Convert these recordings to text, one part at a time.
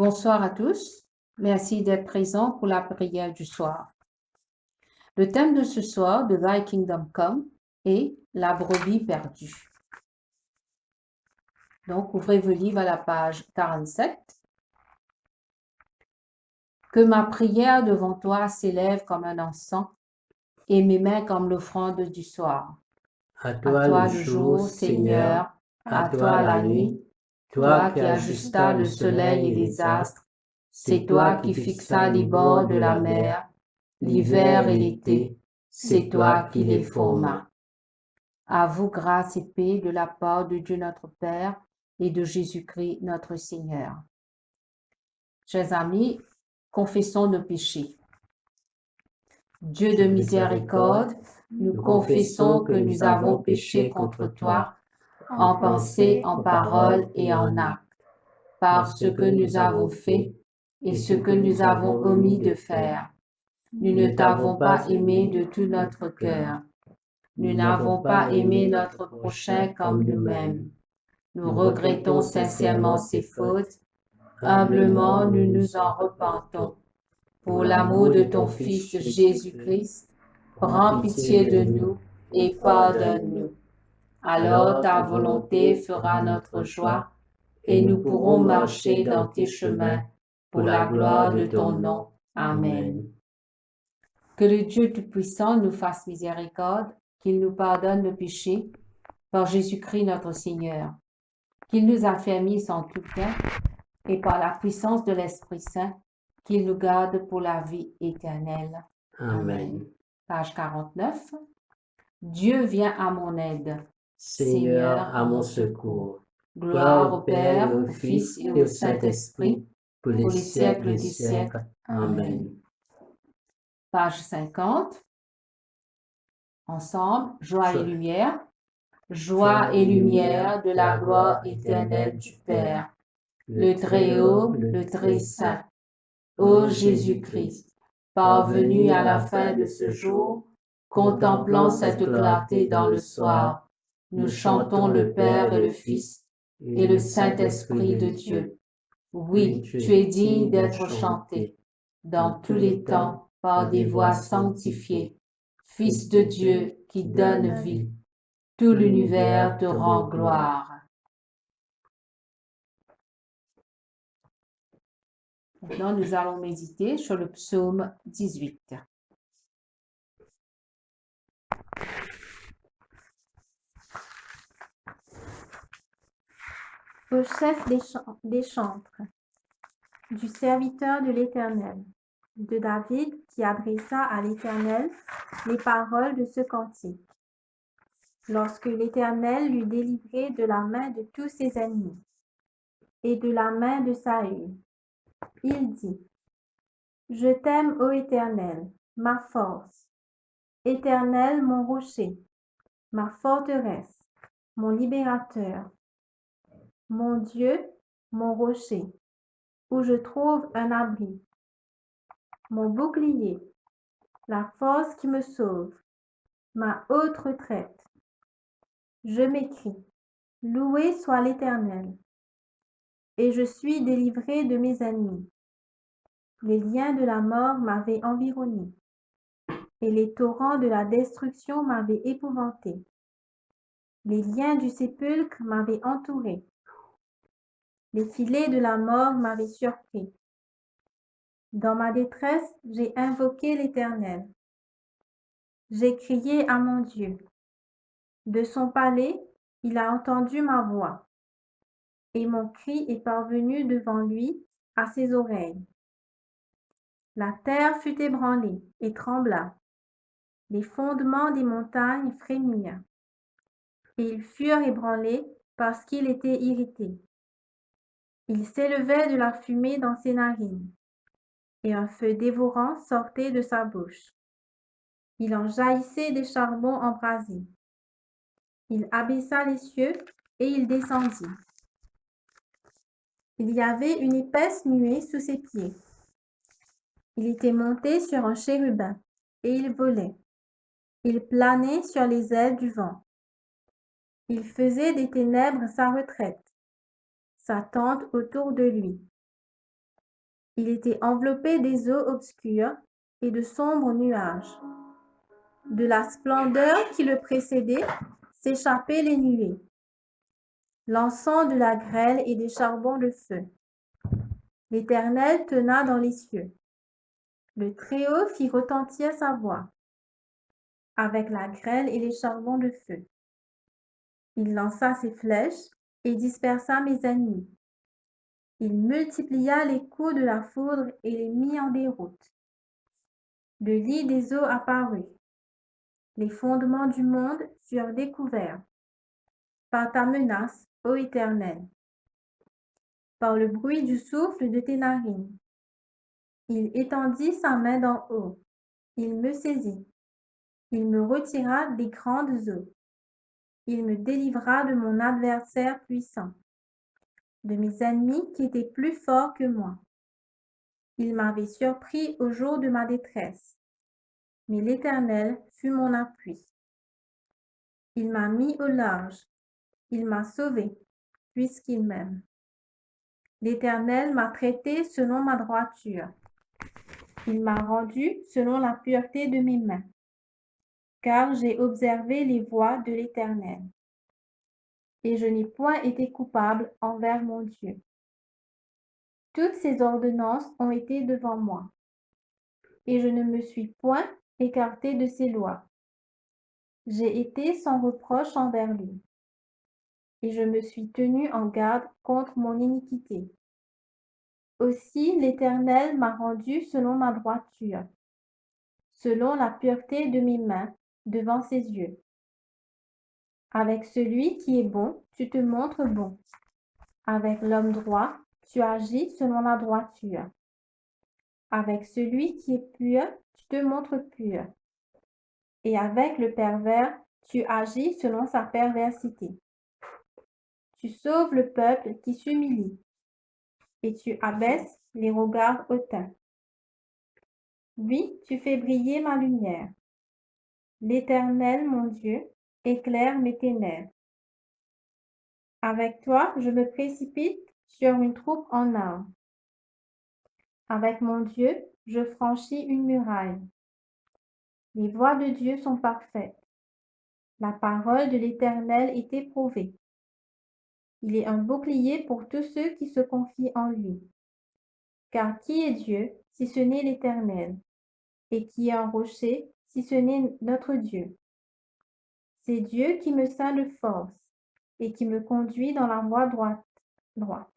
Bonsoir à tous. Merci d'être présents pour la prière du soir. Le thème de ce soir de Thy Kingdom Come est la brebis perdue. Donc, ouvrez vos livres à la page 47. Que ma prière devant toi s'élève comme un encens et mes mains comme l'offrande du soir. À À toi toi le jour, Seigneur, à toi la nuit, toi qui ajustas le soleil et les astres, c'est toi qui fixas les bords de la mer, l'hiver et l'été, c'est toi qui les formas. À vous grâce et paix de la part de Dieu notre Père et de Jésus-Christ notre Seigneur. Chers amis, confessons nos péchés. Dieu de miséricorde, nous confessons que nous avons péché contre toi en pensée, en parole et en acte, par ce que nous avons fait et ce que nous avons omis de faire. Nous ne t'avons pas aimé de tout notre cœur. Nous n'avons pas aimé notre prochain comme nous-mêmes. Nous regrettons sincèrement ces fautes. Humblement, nous nous en repentons. Pour l'amour de ton Fils Jésus-Christ, prends pitié de nous et pardonne-nous. Alors ta volonté fera notre joie et nous pourrons marcher dans tes chemins pour la gloire de ton nom. Amen. Que le Dieu Tout-Puissant nous fasse miséricorde, qu'il nous pardonne nos péchés par Jésus-Christ notre Seigneur, qu'il nous affermisse en tout temps et par la puissance de l'Esprit Saint, qu'il nous garde pour la vie éternelle. Amen. Page 49. Dieu vient à mon aide. Seigneur, à mon secours. Gloire au Père, au Fils et au Saint-Esprit, pour les siècles des des siècles. Amen. Page 50. Ensemble, joie et lumière. Joie et lumière de la gloire éternelle du Père, le Très-Haut, le Très-Saint. Ô Jésus-Christ, parvenu à la fin de ce jour, contemplant cette clarté dans le soir, nous chantons le Père et le Fils et le Saint-Esprit de Dieu. Oui, tu es digne d'être chanté dans tous les temps par des voix sanctifiées. Fils de Dieu qui donne vie, tout l'univers te rend gloire. Maintenant, nous allons méditer sur le psaume 18. Au chef des chantres, du serviteur de l'Éternel, de David qui adressa à l'Éternel les paroles de ce cantique. Lorsque l'Éternel l'eut délivré de la main de tous ses ennemis et de la main de Saül, il dit: Je t'aime, ô Éternel, ma force, Éternel, mon rocher, ma forteresse, mon libérateur, mon Dieu, mon rocher, où je trouve un abri, mon bouclier, la force qui me sauve, ma haute retraite. Je m'écrie: Loué soit l'Éternel. Et je suis délivré de mes ennemis. Les liens de la mort m'avaient environné, et les torrents de la destruction m'avaient épouvanté. Les liens du sépulcre m'avaient entouré. Les filets de la mort m'avaient surpris. Dans ma détresse, j'ai invoqué l'Éternel. J'ai crié à mon Dieu. De son palais, il a entendu ma voix, et mon cri est parvenu devant lui à ses oreilles. La terre fut ébranlée et trembla. Les fondements des montagnes frémirent, et ils furent ébranlés parce qu'il était irrité. Il s'élevait de la fumée dans ses narines, et un feu dévorant sortait de sa bouche. Il en jaillissait des charbons embrasés. Il abaissa les cieux, et il descendit. Il y avait une épaisse nuée sous ses pieds. Il était monté sur un chérubin, et il volait. Il planait sur les ailes du vent. Il faisait des ténèbres sa retraite, sa tente autour de lui. Il était enveloppé des eaux obscures et de sombres nuages. De la splendeur qui le précédait s'échappaient les nuées, l'encens de la grêle et des charbons de feu. L'Éternel tena dans les cieux. Le Très-Haut fit retentir sa voix, avec la grêle et les charbons de feu. Il lança ses flèches et dispersa mes ennemis. Il multiplia les coups de la foudre et les mit en déroute. Le lit des eaux apparut. Les fondements du monde furent découverts par ta menace, ô Éternel, par le bruit du souffle de tes narines. Il étendit sa main d'en haut. Il me saisit. Il me retira des grandes eaux. Il me délivra de mon adversaire puissant, de mes ennemis qui étaient plus forts que moi. Il m'avait surpris au jour de ma détresse, mais l'Éternel fut mon appui. Il m'a mis au large, il m'a sauvé, puisqu'il m'aime. L'Éternel m'a traité selon ma droiture. Il m'a rendu selon la pureté de mes mains, car j'ai observé les voies de l'Éternel. Et je n'ai point été coupable envers mon Dieu. Toutes ses ordonnances ont été devant moi, et je ne me suis point écarté de ses lois. J'ai été sans reproche envers lui, et je me suis tenu en garde contre mon iniquité. Aussi l'Éternel m'a rendu selon ma droiture, selon la pureté de mes mains devant ses yeux. Avec celui qui est bon, tu te montres bon. Avec l'homme droit, tu agis selon la droiture. Avec celui qui est pur, tu te montres pur. Et avec le pervers, tu agis selon sa perversité. Tu sauves le peuple qui s'humilie, et tu abaisses les regards hautains. Oui, tu fais briller ma lumière. L'Éternel, mon Dieu, éclaire mes ténèbres. Avec toi, je me précipite sur une troupe en armes. Avec mon Dieu, je franchis une muraille. Les voies de Dieu sont parfaites. La parole de l'Éternel est éprouvée. Il est un bouclier pour tous ceux qui se confient en lui. Car qui est Dieu si ce n'est l'Éternel? Et qui est un rocher si ce n'est notre Dieu? C'est Dieu qui me ceint de force et qui me conduit dans la voie droite.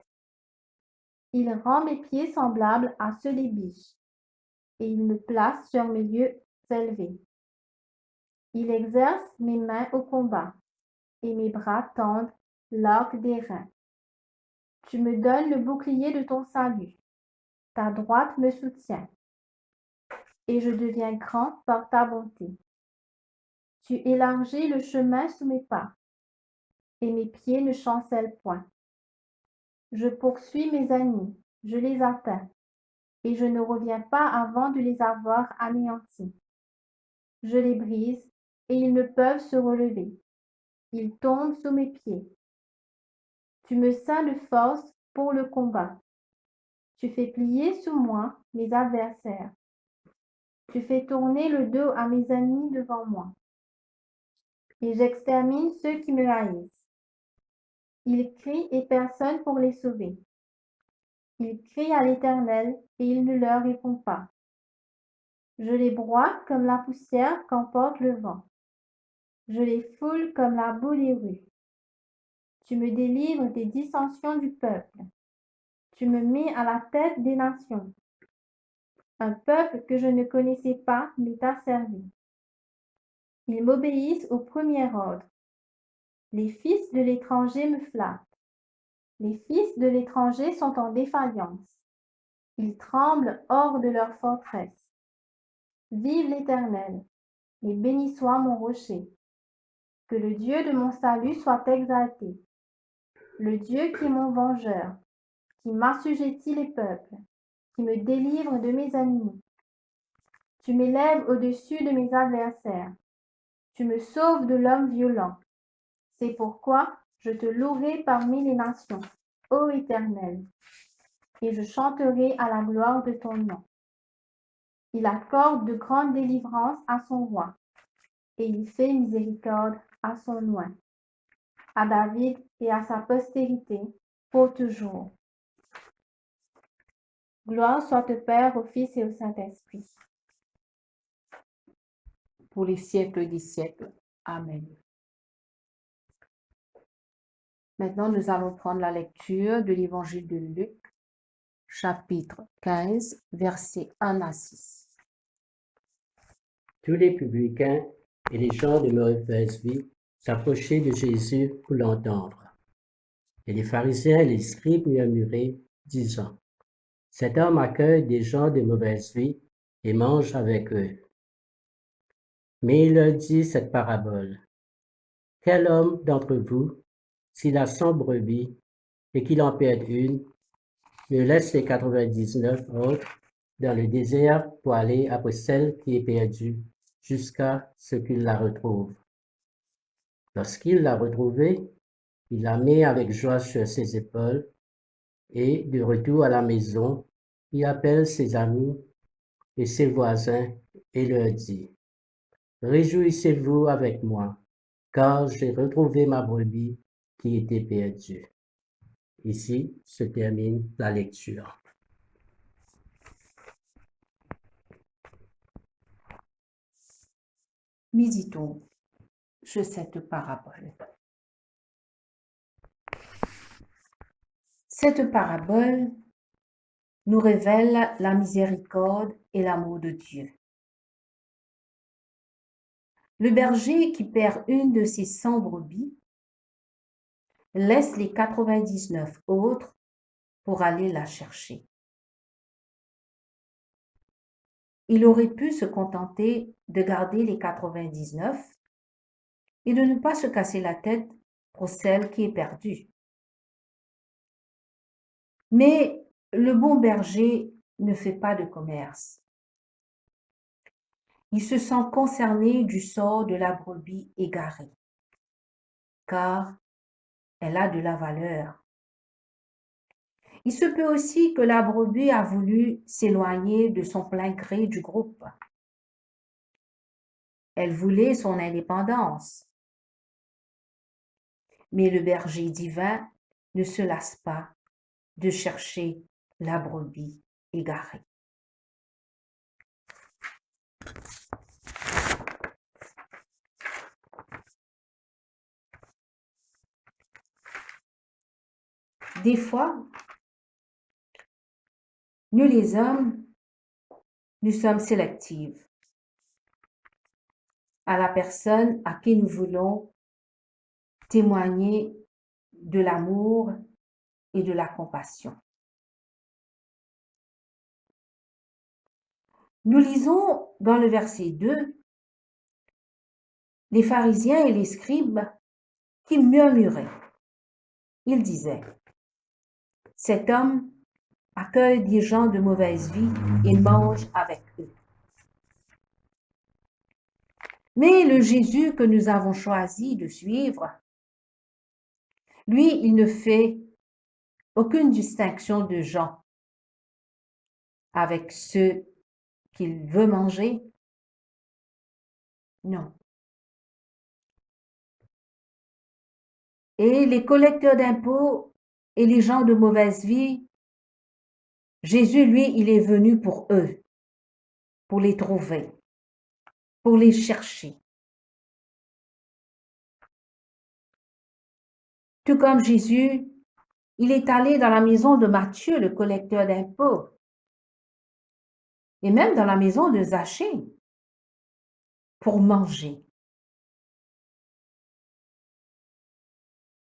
Il rend mes pieds semblables à ceux des biches, et il me place sur mes lieux élevés. Il exerce mes mains au combat, et mes bras tendent l'arc des reins. Tu me donnes le bouclier de ton salut. Ta droite me soutient, et je deviens grand par ta bonté. Tu élargis le chemin sous mes pas, et mes pieds ne chancellent point. Je poursuis mes ennemis, je les atteins, et je ne reviens pas avant de les avoir anéantis. Je les brise, et ils ne peuvent se relever. Ils tombent sous mes pieds. Tu me ceins de force pour le combat. Tu fais plier sous moi mes adversaires. Tu fais tourner le dos à mes ennemis devant moi. Et j'extermine ceux qui me haïssent. Ils crient et personne pour les sauver. Ils crient à l'Éternel et il ne leur répond pas. Je les broie comme la poussière qu'emporte le vent. Je les foule comme la boue des rues. Tu me délivres des dissensions du peuple. Tu me mets à la tête des nations. Un peuple que je ne connaissais pas m'est asservi. Ils m'obéissent au premier ordre. Les fils de l'étranger me flattent. Les fils de l'étranger sont en défaillance. Ils tremblent hors de leur forteresse. Vive l'Éternel, et béni soit mon rocher. Que le Dieu de mon salut soit exalté. Le Dieu qui est mon vengeur, qui m'assujettit les peuples, qui me délivre de mes ennemis. Tu m'élèves au-dessus de mes adversaires. Tu me sauves de l'homme violent. C'est pourquoi je te louerai parmi les nations, ô Éternel. et je chanterai à la gloire de ton nom. Il accorde de grandes délivrances à son roi, et il fait miséricorde à son oint, à David et à sa postérité pour toujours. Gloire soit au Père, au Fils et au Saint-Esprit. Pour les siècles des siècles. Amen. Maintenant, nous allons prendre la lecture de l'évangile de Luc, chapitre 15, versets 1 à 6. Tous les publicains et les gens de mauvaise vie s'approchaient de Jésus pour l'entendre. Et les pharisiens et les scribes murmuraient, disant, « Cet homme accueille des gens de mauvaise vie et mange avec eux. » Mais il leur dit cette parabole. « Quel homme d'entre vous, s'il a 100 brebis et qu'il en perde une, ne laisse les 99 autres dans le désert pour aller après celle qui est perdue jusqu'à ce qu'il la retrouve. Lorsqu'il l'a retrouvée, il la met avec joie sur ses épaules et, de retour à la maison, il appelle ses amis et ses voisins et leur dit, « Réjouissez-vous avec moi, car j'ai retrouvé ma brebis qui était perdue. » Ici se termine la lecture. Méditons sur cette parabole. Cette parabole nous révèle la miséricorde et l'amour de Dieu. Le berger qui perd une de ses 100 brebis laisse les 99 autres pour aller la chercher. Il aurait pu se contenter de garder les 99 et de ne pas se casser la tête pour celle qui est perdue. Mais le bon berger ne fait pas de commerce. Il se sent concerné du sort de la brebis égarée, car elle a de la valeur. Il se peut aussi que la brebis a voulu s'éloigner de son plein gré du groupe. Elle voulait son indépendance. Mais le berger divin ne se lasse pas de chercher la brebis égarée. Des fois, nous les hommes, nous sommes sélectifs à la personne à qui nous voulons témoigner de l'amour et de la compassion. Nous lisons dans le verset 2 les pharisiens et les scribes qui murmuraient. Ils disaient, « Cet homme accueille des gens de mauvaise vie et mange avec eux. » Mais le Jésus que nous avons choisi de suivre, lui, il ne fait aucune distinction de gens avec ceux qu'il veut manger. Non. Et les collecteurs d'impôts et les gens de mauvaise vie, Jésus, lui, il est venu pour eux, pour les trouver, pour les chercher. Tout comme Jésus, il est allé dans la maison de Matthieu, le collecteur d'impôts, et même dans la maison de Zachée, pour manger.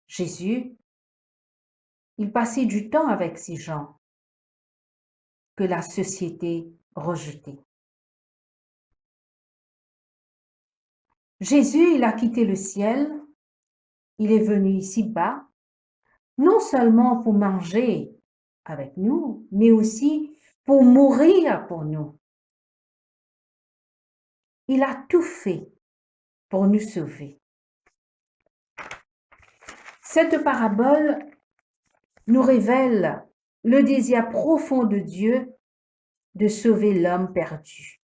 Jésus, il passait du temps avec ces gens que la société rejetait. Jésus, il a quitté le ciel, il est venu ici-bas, non seulement pour manger avec nous, mais aussi pour mourir pour nous. Il a tout fait pour nous sauver. Cette parabole nous révèle le désir profond de Dieu de sauver l'homme perdu.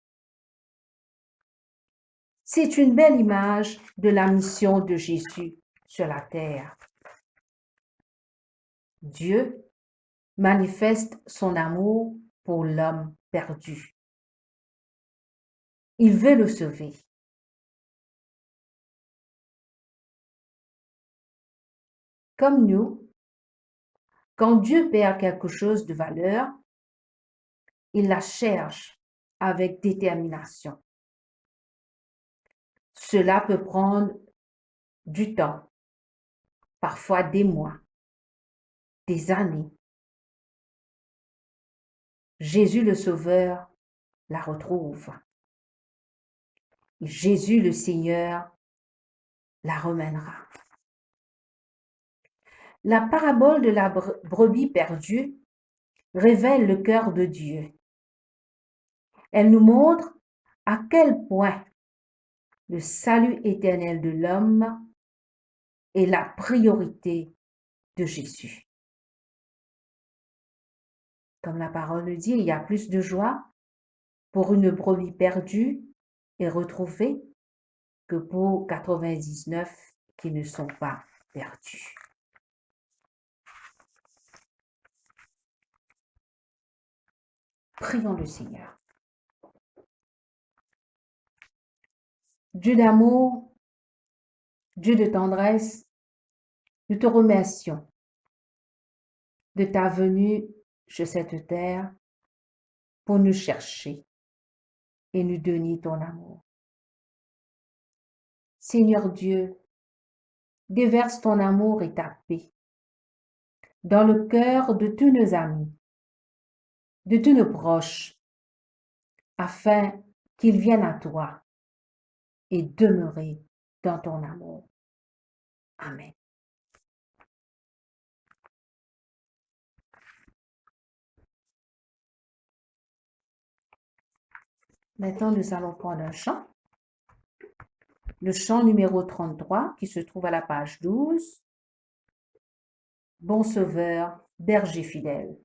C'est une belle image de la mission de Jésus sur la terre. Dieu manifeste son amour pour l'homme perdu. Il veut le sauver. Comme nous, quand Dieu perd quelque chose de valeur, il la cherche avec détermination. Cela peut prendre du temps, parfois des mois, des années. Jésus le Sauveur la retrouve. Et Jésus le Seigneur la remènera. La parabole de la brebis perdue révèle le cœur de Dieu. Elle nous montre à quel point le salut éternel de l'homme est la priorité de Jésus. Comme la parole le dit, il y a plus de joie pour une brebis perdue et retrouvée que pour 99 qui ne sont pas perdus. Prions le Seigneur. Dieu d'amour, Dieu de tendresse, nous te remercions de ta venue sur cette terre pour nous chercher et nous donner ton amour. Seigneur Dieu, déverse ton amour et ta paix dans le cœur de tous nos amis, de tous nos proches, afin qu'ils viennent à toi et demeurer dans ton amour. Amen. Maintenant, nous allons prendre un chant. Le chant numéro 33 qui se trouve à la page 12. Bon Sauveur, berger fidèle.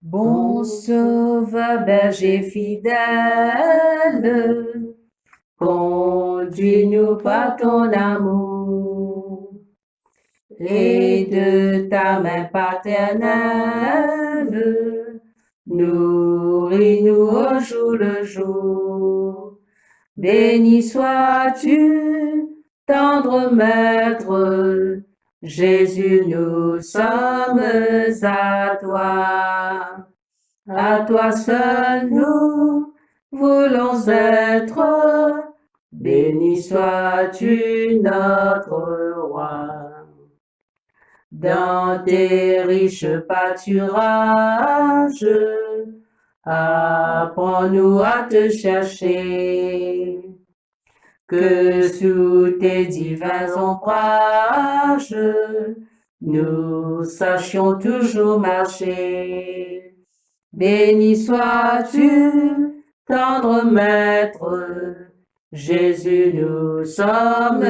Bon Sauveur, berger fidèle, conduis-nous par ton amour et de ta main paternelle, nourris-nous au jour le jour. Béni sois-tu, tendre Maître, Jésus, nous sommes à toi seul nous voulons être, béni sois-tu notre roi. Dans tes riches pâturages, apprends-nous à te chercher, que sous tes divins ombrages, nous sachions toujours marcher. Béni sois-tu, tendre Maître, Jésus, nous sommes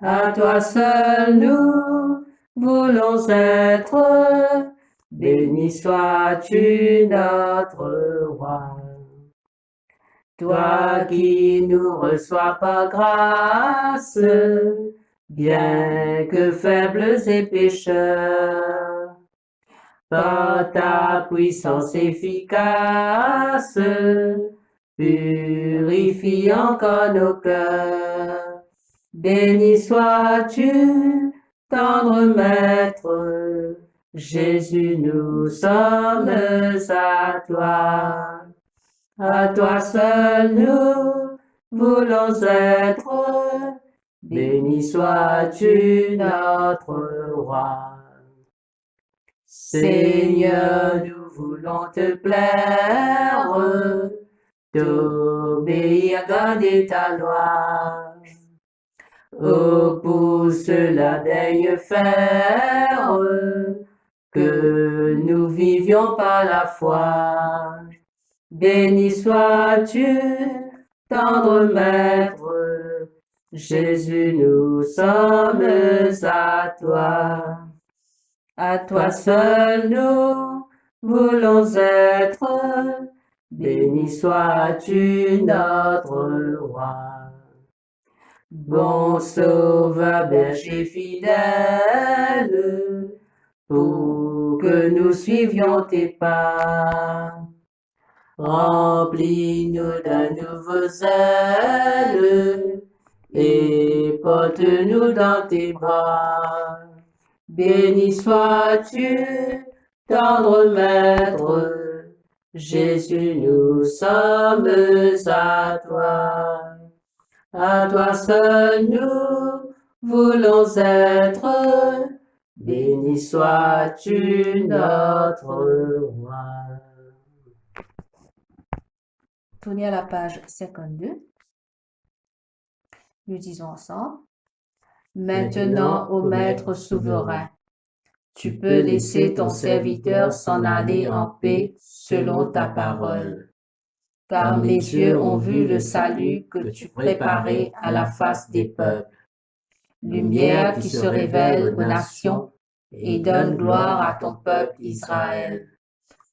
à toi seul nous voulons être, béni sois-tu notre roi. Toi qui nous reçois par grâce, bien que faibles et pécheurs, par ta puissance efficace, purifie encore nos cœurs. Béni sois-tu, tendre Maître, Jésus, nous sommes à toi seul nous voulons être, béni sois-tu notre roi. Seigneur, nous voulons te plaire, t'obéir, garder ta loi. Oh, pour cela daigne faire que nous vivions par la foi. Béni sois-tu, tendre Maître, Jésus, nous sommes à toi. À toi seul nous voulons être. Béni sois-tu notre roi. Bon sauveur, berger fidèle, pour que nous suivions tes pas. Remplis-nous d'un nouveau zèle et porte-nous dans tes bras. Béni sois-tu, tendre Maître, Jésus, nous sommes à toi. À toi seul nous voulons être. Béni sois-tu, notre roi. Tournez à la page 52. Nous disons ensemble. Maintenant, ô Maître souverain, tu peux laisser ton serviteur s'en aller en paix selon ta parole. Car mes yeux ont vu le salut que tu préparais à la face des peuples. Lumière qui se révèle aux nations et donne gloire à ton peuple Israël.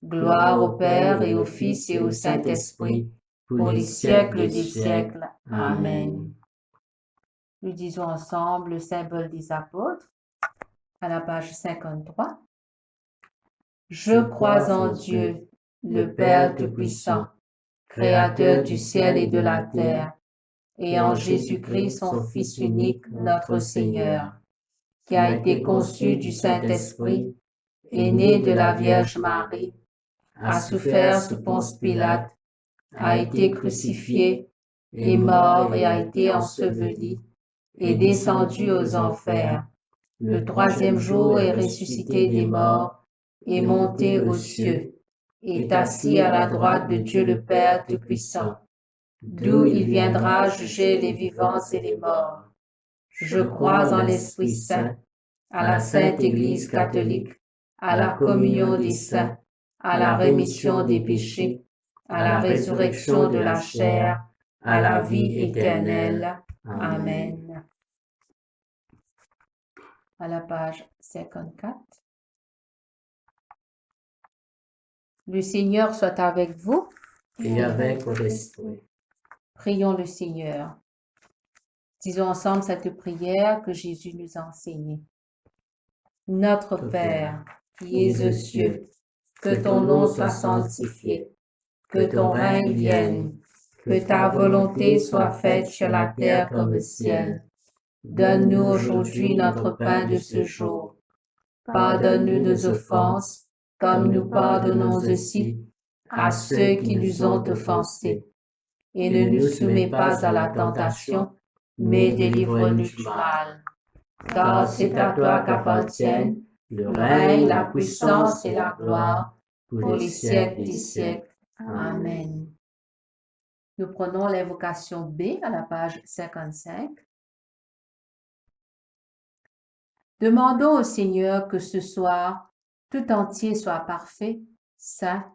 Gloire au Père et au Fils et au Saint-Esprit, pour les siècles des siècles. Amen. Nous disons ensemble le symbole des apôtres à la page 53. Je crois en Dieu, le Père Tout-Puissant, Créateur du ciel et de la terre, et en Jésus-Christ, son Fils unique, notre Seigneur, qui a été conçu du Saint-Esprit, est né de la Vierge Marie, a souffert sous Ponce Pilate, a été crucifié, est mort et a été enseveli, est descendu aux enfers. Le troisième jour est ressuscité des morts, est monté aux cieux, est assis à la droite de Dieu le Père Tout-Puissant, d'où il viendra juger les vivants et les morts. Je crois en l'Esprit Saint, à la Sainte Église catholique, à la communion des saints, à la rémission des péchés, à la résurrection de la chair, à la vie éternelle. Amen. À la page 54. Le Seigneur soit avec vous. Et avec votre esprit. Prions le Seigneur. Disons ensemble cette prière que Jésus nous a enseignée. Notre Père, qui es aux cieux, que ton nom soit sanctifié, que ton règne vienne, que ta volonté soit faite sur la terre comme au ciel. Donne-nous aujourd'hui notre pain de ce jour. Pardonne-nous nos offenses, comme nous pardonnons aussi à ceux qui nous ont offensés. Et ne nous soumets pas à la tentation, mais délivre-nous du mal. Car c'est à toi qu'appartiennent le règne, la puissance et la gloire pour les siècles des siècles. Amen. Nous prenons l'invocation B à la page 55. Demandons au Seigneur que ce soir, tout entier soit parfait, saint,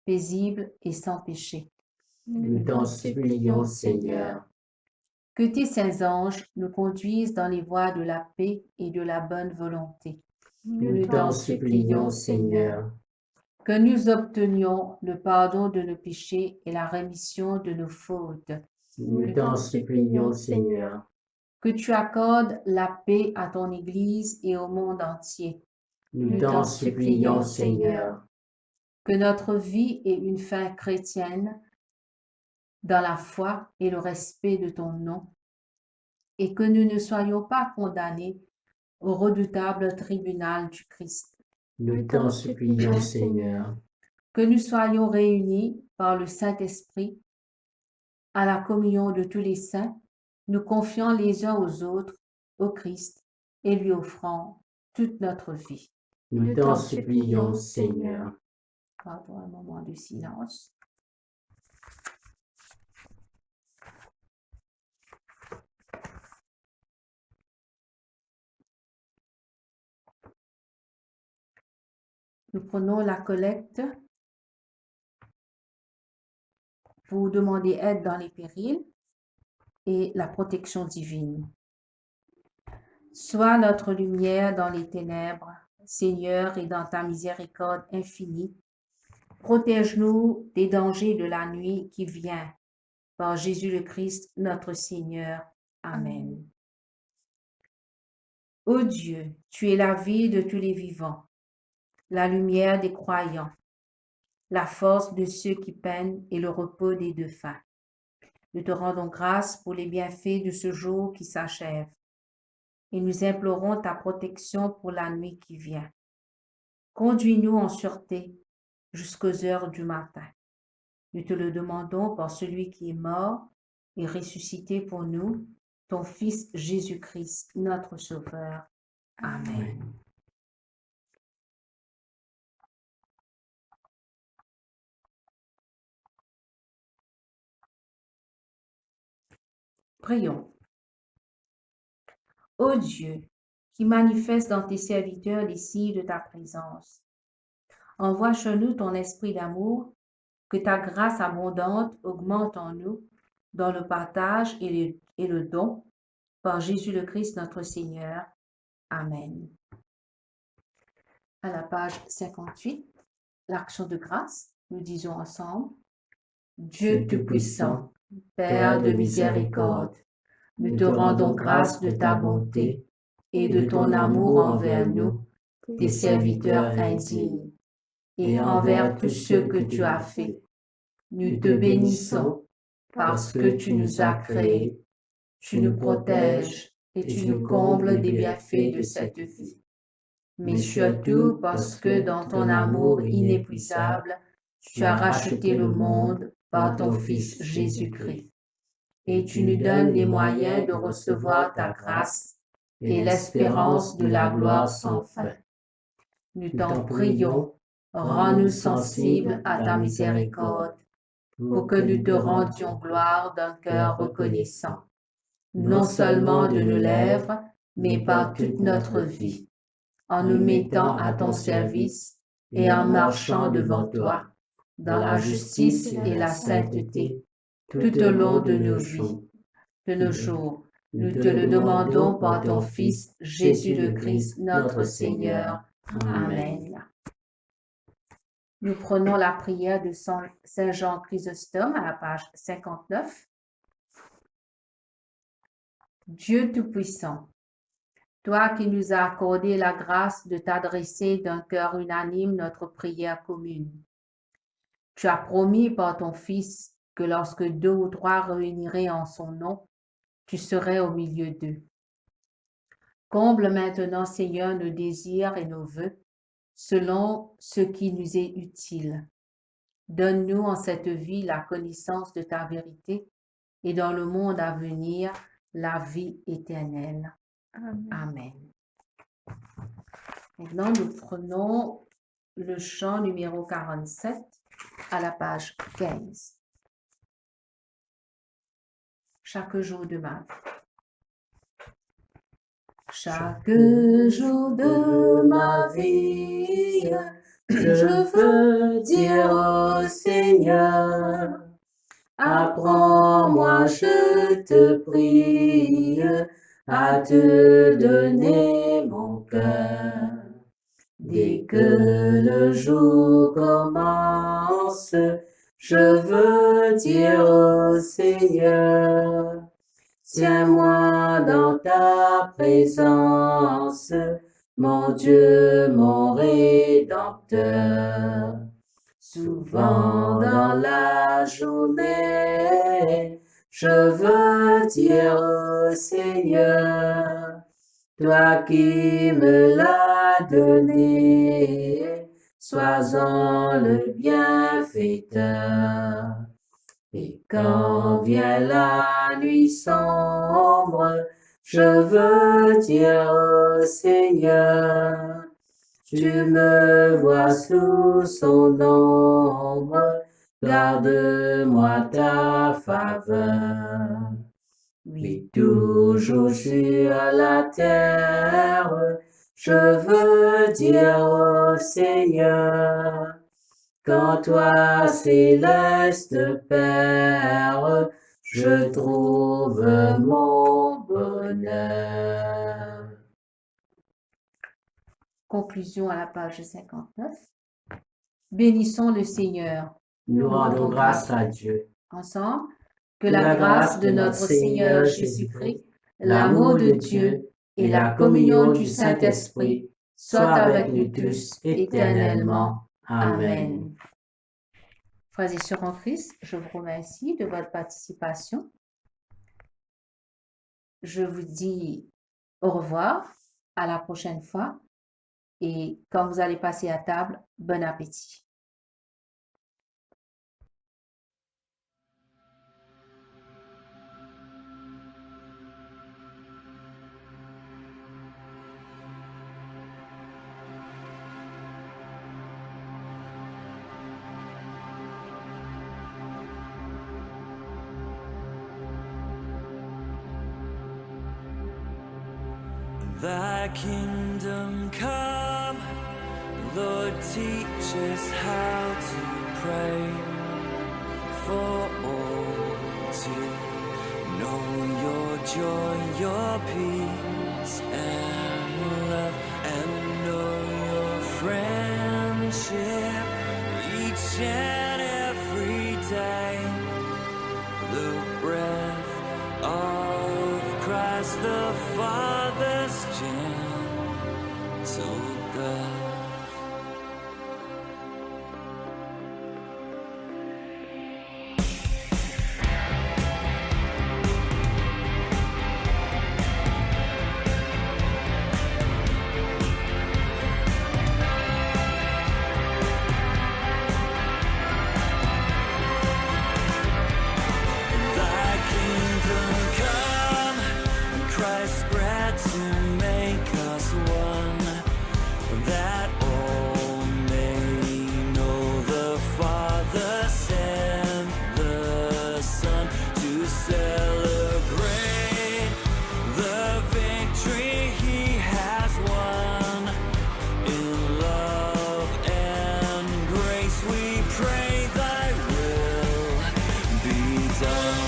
paisible et sans péché. Nous t'en supplions, Seigneur. Que tes saints anges nous conduisent dans les voies de la paix et de la bonne volonté. Nous t'en supplions, Seigneur. Que nous obtenions le pardon de nos péchés et la rémission de nos fautes. Nous t'en supplions, Seigneur. Que tu accordes la paix à ton Église et au monde entier. Nous t'en supplions, Seigneur. Que notre vie ait une fin chrétienne dans la foi et le respect de ton nom, et que nous ne soyons pas condamnés au redoutable tribunal du Christ. Nous t'en supplions, Seigneur. Que nous soyons réunis par le Saint-Esprit à la communion de tous les saints, nous confiant les uns aux autres au Christ et lui offrant toute notre vie. Nous t'en supplions, Seigneur. Pardon, un moment de silence. Nous prenons la collecte pour demander aide dans les périls. et la protection divine. Sois notre lumière dans les ténèbres, Seigneur, et dans ta miséricorde infinie. Protège-nous des dangers de la nuit qui vient. Par Jésus le Christ, notre Seigneur. Amen. Ô Dieu, tu es la vie de tous les vivants, la lumière des croyants, la force de ceux qui peinent et le repos des défunts. Nous te rendons grâce pour les bienfaits de ce jour qui s'achève et nous implorons ta protection pour la nuit qui vient. Conduis-nous en sûreté jusqu'aux heures du matin. Nous te le demandons par celui qui est mort et ressuscité pour nous, ton Fils Jésus-Christ, notre Sauveur. Amen. Prions. Ô Dieu, qui manifeste dans tes serviteurs les signes de ta présence, envoie chez nous ton esprit d'amour, que ta grâce abondante augmente en nous dans le partage et le don, par Jésus le Christ notre Seigneur. Amen. À la page 58, l'action de grâce, nous disons ensemble, Dieu Tout-Puissant, Père de miséricorde, nous te rendons grâce de ta bonté et de ton amour envers nous, tes serviteurs indignes, et envers tous ceux que tu as faits. Nous te bénissons parce que tu nous as créés, tu nous protèges et tu nous combles des bienfaits de cette vie. Mais surtout parce que dans ton amour inépuisable, tu as racheté le monde par ton Fils Jésus-Christ. Et tu nous donnes les moyens de recevoir ta grâce et l'espérance de la gloire sans fin. Nous t'en prions, rends-nous sensibles à ta miséricorde, pour que nous te rendions gloire d'un cœur reconnaissant, non seulement de nos lèvres, mais par toute notre vie, en nous mettant à ton service et en marchant devant toi, dans la justice et la sainteté, tout au long de nos vies, de nos jours. Nous te le demandons par ton Fils, Jésus le Christ, notre Seigneur. Amen. Nous prenons la prière de Saint Jean Chrysostome à la page 59. Dieu Tout-Puissant, toi qui nous as accordé la grâce de t'adresser d'un cœur unanime notre prière commune, tu as promis par ton Fils que lorsque 2 ou 3 réuniraient en son nom, tu serais au milieu d'eux. Comble maintenant, Seigneur, nos désirs et nos vœux, selon ce qui nous est utile. Donne-nous en cette vie la connaissance de ta vérité et dans le monde à venir, la vie éternelle. Amen. Maintenant, nous prenons le chant numéro 47 à la page 15. Chaque jour de ma vie. Chaque jour de ma vie, je veux dire au Seigneur, apprends-moi, je te prie, à te donner mon cœur. Dès que le jour commence, je veux dire au Seigneur, tiens-moi dans ta présence, mon Dieu, mon Rédempteur. Souvent dans la journée, je veux dire au Seigneur, toi qui me l'as donné, sois-en le bienfaiteur. Et quand vient la nuit sombre, je veux dire au Seigneur, tu me vois sous son ombre, garde-moi ta faveur. Oui, toujours sur la terre, je veux dire au Seigneur, quand toi, céleste Père, je trouve mon bonheur. Conclusion à la page 59. Bénissons le Seigneur. Nous rendons grâce à Dieu. Ensemble, que la grâce de notre Seigneur Jésus-Christ, l'amour de Dieu et la communion du Saint-Esprit soient avec nous tous éternellement. Amen. Frères et sœurs en Christ, je vous remercie de votre participation. Je vous dis au revoir, à la prochaine fois, et quand vous allez passer à table, bon appétit. Thy kingdom come, Lord, teach us how to pray, for all to know your joy, your peace and love, and know your friendship each and every day. The breath of Christ the Father's gentle breath. Thy kingdom come, Christ spread to make us one, that all may know the Father sent the Son to celebrate the victory he has won. In love and grace we pray, thy will be done.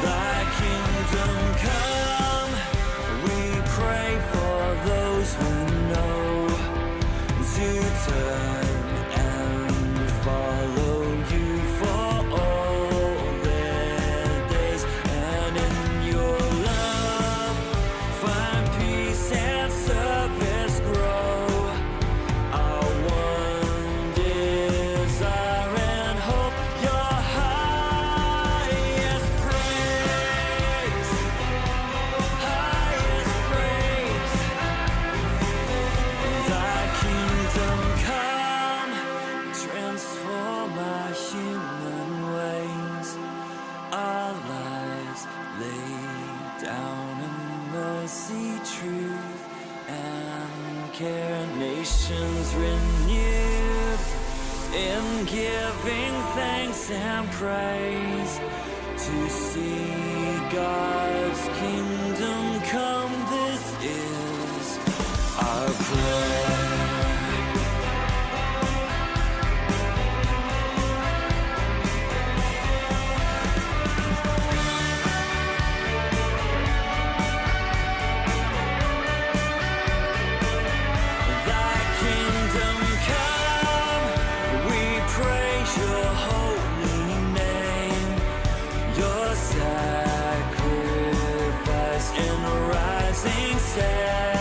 Thy kingdom come, we pray for those who know to turn and follow you for all their days, and in your love find peace and service grow. Our one desire and hope, your highest praise, highest praise. Thy kingdom come, transform our human ways, our lives laid down in mercy, truth, and care. Nations renewed in giving thanks and praise to see God's kingdom come. This is our prayer. Thy kingdom come, we praise your holy name, your sacrifice and rising sun.